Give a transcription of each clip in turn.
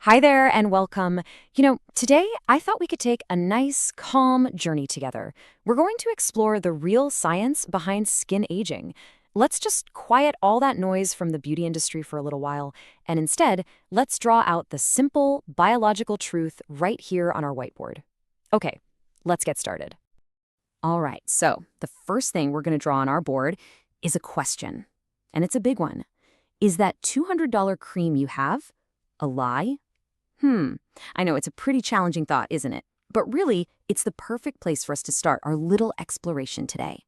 Hi there and welcome. Today I thought we could take a nice, calm journey together. We're going to explore the real science behind skin aging. Let's just quiet all that noise from the beauty industry for a little while, and instead, let's draw out the simple, biological truth right here on our whiteboard. Okay, let's get started. All right, so the first thing we're going to draw on our board is a question, and it's a big one. Is that $200 cream you have a lie? I know it's a pretty challenging thought, isn't it? But really, it's the perfect place for us to start our little exploration today.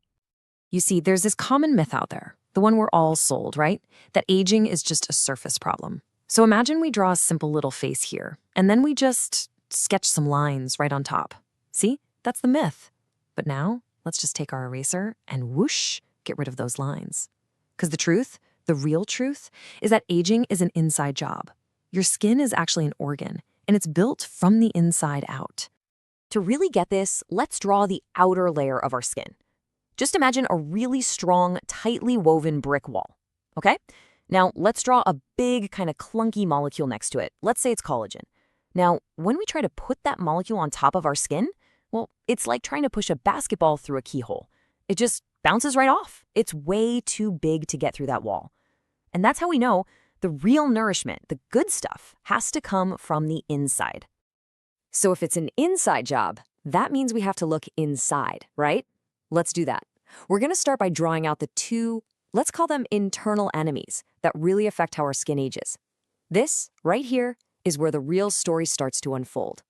You see, there's this common myth out there, the one we're all sold, right? That aging is just a surface problem. So imagine we draw a simple little face here, and then we just sketch some lines right on top. See? That's the myth. But now, let's just take our eraser and whoosh, get rid of those lines. Because the truth, the real truth, is that aging is an inside job. Your skin is actually an organ, and it's built from the inside out. To really get this, let's draw the outer layer of our skin. Just imagine a really strong, tightly woven brick wall, okay? Now, let's draw a big, kind of clunky molecule next to it. Let's say it's collagen. Now, when we try to put that molecule on top of our skin, well, it's like trying to push a basketball through a keyhole. It just bounces right off. It's way too big to get through that wall. And that's how we know the real nourishment, the good stuff, has to come from the inside. So if it's an inside job, that means we have to look inside, right? Let's do that. We're going to start by drawing out the two, let's call them internal enemies, that really affect how our skin ages. This, right here, is where the real story starts to unfold.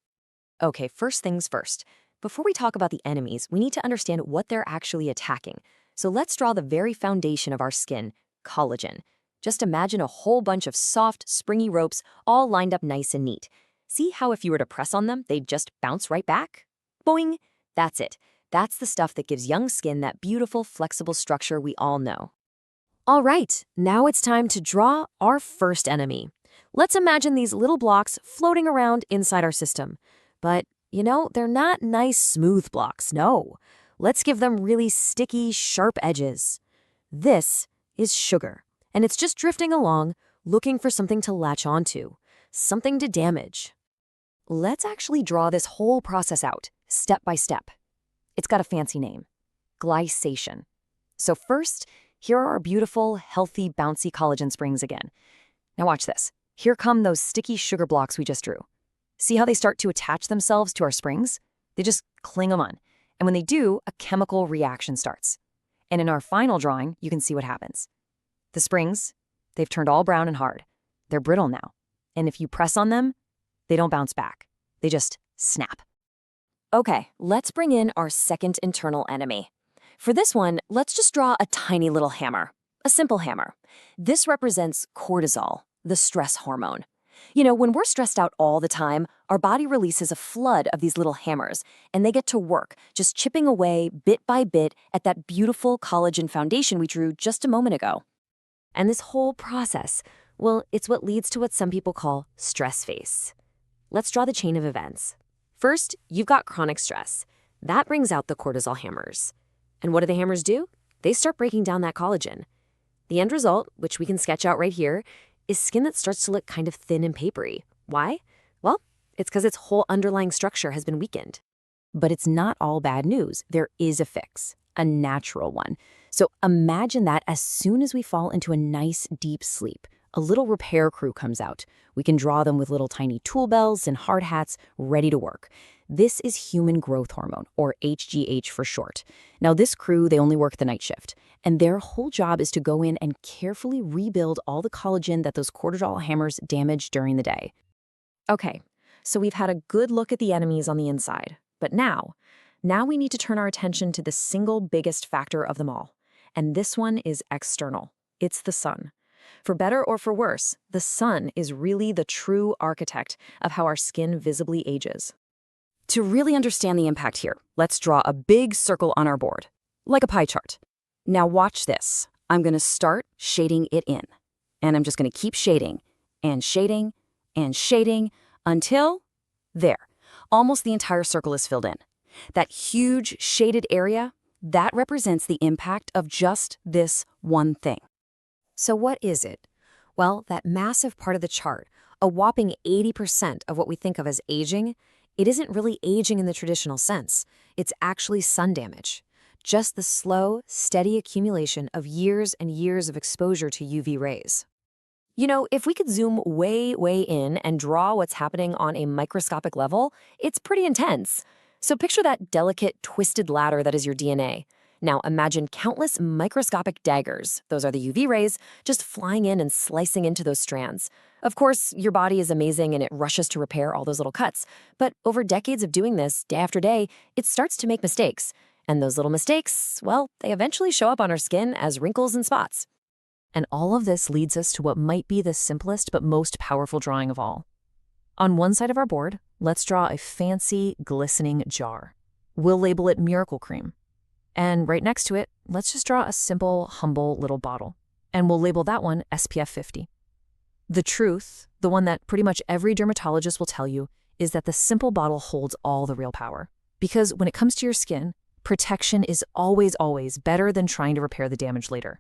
Okay, first things first. Before we talk about the enemies, we need to understand what they're actually attacking. So let's draw the very foundation of our skin, collagen. Just imagine a whole bunch of soft, springy ropes all lined up nice and neat. See how if you were to press on them, they'd just bounce right back? Boing! That's it. That's the stuff that gives young skin that beautiful, flexible structure we all know. All right, now it's time to draw our first enemy. Let's imagine these little blocks floating around inside our system. But, they're not nice, smooth blocks, no. Let's give them really sticky, sharp edges. This is sugar. And it's just drifting along, looking for something to latch onto, something to damage. Let's actually draw this whole process out, step by step. It's got a fancy name, glycation. So first, here are our beautiful, healthy, bouncy collagen springs again. Now watch this. Here come those sticky sugar blocks we just drew. See how they start to attach themselves to our springs? They just cling them on. And when they do, a chemical reaction starts. And in our final drawing, you can see what happens. The springs, they've turned all brown and hard. They're brittle now. And if you press on them, they don't bounce back. They just snap. Okay, let's bring in our second internal enemy. For this one, let's just draw a tiny little hammer, a simple hammer. This represents cortisol, the stress hormone. When we're stressed out all the time, our body releases a flood of these little hammers, and they get to work, just chipping away bit by bit at that beautiful collagen foundation we drew just a moment ago. And this whole process, well, it's what leads to what some people call stress face. Let's draw the chain of events. First, you've got chronic stress. That brings out the cortisol hammers. And what do the hammers do? They start breaking down that collagen. The end result, which we can sketch out right here, is skin that starts to look kind of thin and papery. Why? Well, it's because its whole underlying structure has been weakened. But it's not all bad news. There is a fix, a natural one. So imagine that as soon as we fall into a nice, deep sleep, a little repair crew comes out. We can draw them with little tiny tool bells and hard hats ready to work. This is human growth hormone, or HGH for short. Now this crew, they only work the night shift, and their whole job is to go in and carefully rebuild all the collagen that those cortisol hammers damaged during the day. Okay, so we've had a good look at the enemies on the inside, but now we need to turn our attention to the single biggest factor of them all. And this one is external. It's the sun. For better or for worse, the sun is really the true architect of how our skin visibly ages. To really understand the impact here, let's draw a big circle on our board, like a pie chart. Now watch this. I'm going to start shading it in. And I'm just going to keep shading and shading and shading until, there, almost the entire circle is filled in. That huge shaded area, that represents the impact of just this one thing. So what is it? Well, that massive part of the chart, A whopping 80% of what we think of as aging, it isn't really aging in the traditional sense. It's actually sun damage. Just the slow, steady accumulation of years and years of exposure to UV rays. You know, if we could zoom way, way in and draw what's happening on a microscopic level, it's pretty intense. So picture that delicate, twisted ladder that is your DNA. Now imagine countless microscopic daggers, those are the UV rays, just flying in and slicing into those strands. Of course, your body is amazing and it rushes to repair all those little cuts. But over decades of doing this, day after day, it starts to make mistakes. And those little mistakes, well, they eventually show up on our skin as wrinkles and spots. And all of this leads us to what might be the simplest but most powerful drawing of all. On one side of our board, let's draw a fancy, glistening jar. We'll label it Miracle Cream. And right next to it, let's just draw a simple, humble little bottle. And we'll label that one SPF 50. The truth, the one that pretty much every dermatologist will tell you, is that the simple bottle holds all the real power. Because when it comes to your skin, protection is always, always better than trying to repair the damage later.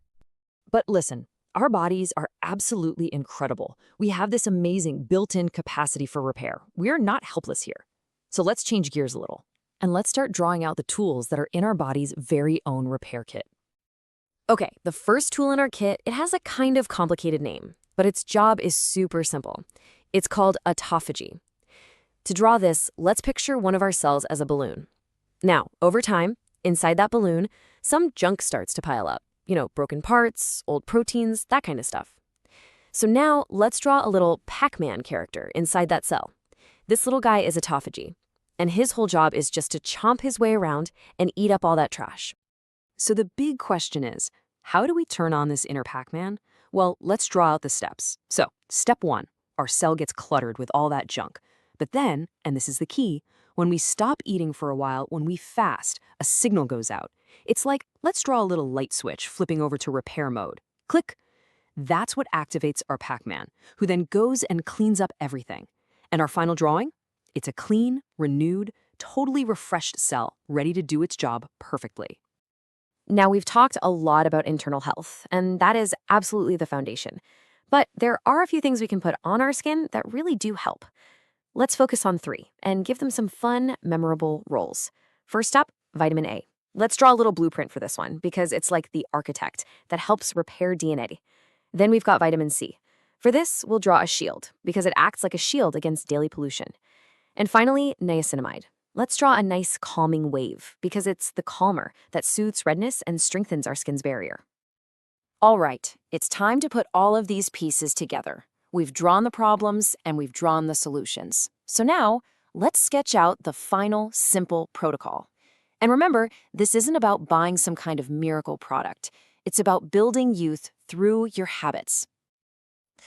But listen, our bodies are absolutely incredible. We have this amazing built-in capacity for repair. We're not helpless here. So let's change gears a little. And let's start drawing out the tools that are in our body's very own repair kit. Okay, the first tool in our kit, it has a kind of complicated name, but its job is super simple. It's called autophagy. To draw this, let's picture one of our cells as a balloon. Now, over time, inside that balloon, some junk starts to pile up. You know, broken parts, old proteins, that kind of stuff. So now, let's draw a little Pac-Man character inside that cell. This little guy is autophagy. And his whole job is just to chomp his way around and eat up all that trash. So the big question is, how do we turn on this inner Pac-Man? Well, let's draw out the steps. So, step 1, our cell gets cluttered with all that junk. But then, and this is the key, when we stop eating for a while, when we fast, a signal goes out. It's like, let's draw a little light switch flipping over to repair mode. Click. That's what activates our Pac-Man, who then goes and cleans up everything. And our final drawing? It's a clean, renewed, totally refreshed cell, ready to do its job perfectly. Now, we've talked a lot about internal health, and that is absolutely the foundation. But there are a few things we can put on our skin that really do help. Let's focus on 3 and give them some fun, memorable roles. First up, vitamin A. Let's draw a little blueprint for this one because it's like the architect that helps repair DNA. Then we've got vitamin C. For this, we'll draw a shield because it acts like a shield against daily pollution. And finally, niacinamide. Let's draw a nice calming wave because it's the calmer that soothes redness and strengthens our skin's barrier. All right, it's time to put all of these pieces together. We've drawn the problems and we've drawn the solutions. So now, let's sketch out the final, simple protocol. And remember, this isn't about buying some kind of miracle product. It's about building youth through your habits.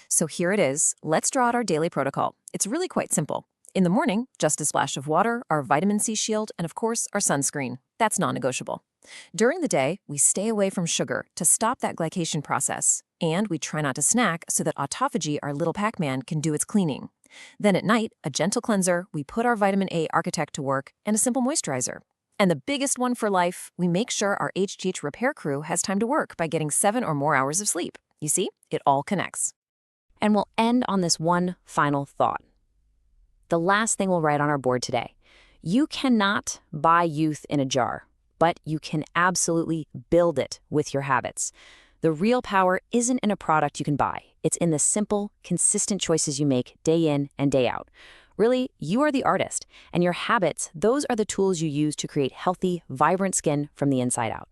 So here it is. Let's draw out our daily protocol. It's really quite simple. In the morning, just a splash of water, our vitamin C shield, and of course, our sunscreen. That's non-negotiable. During the day, we stay away from sugar to stop that glycation process, and we try not to snack so that autophagy, our little Pac-Man, can do its cleaning. Then at night, a gentle cleanser, we put our vitamin A architect to work, and a simple moisturizer. And the biggest one for life, we make sure our HGH repair crew has time to work by getting 7 or more hours of sleep. You see, it all connects. And we'll end on this one final thought. The last thing we'll write on our board today. You cannot buy youth in a jar, but you can absolutely build it with your habits. The real power isn't in a product you can buy. It's in the simple, consistent choices you make day in and day out. Really, you are the artist, and your habits, those are the tools you use to create healthy, vibrant skin from the inside out.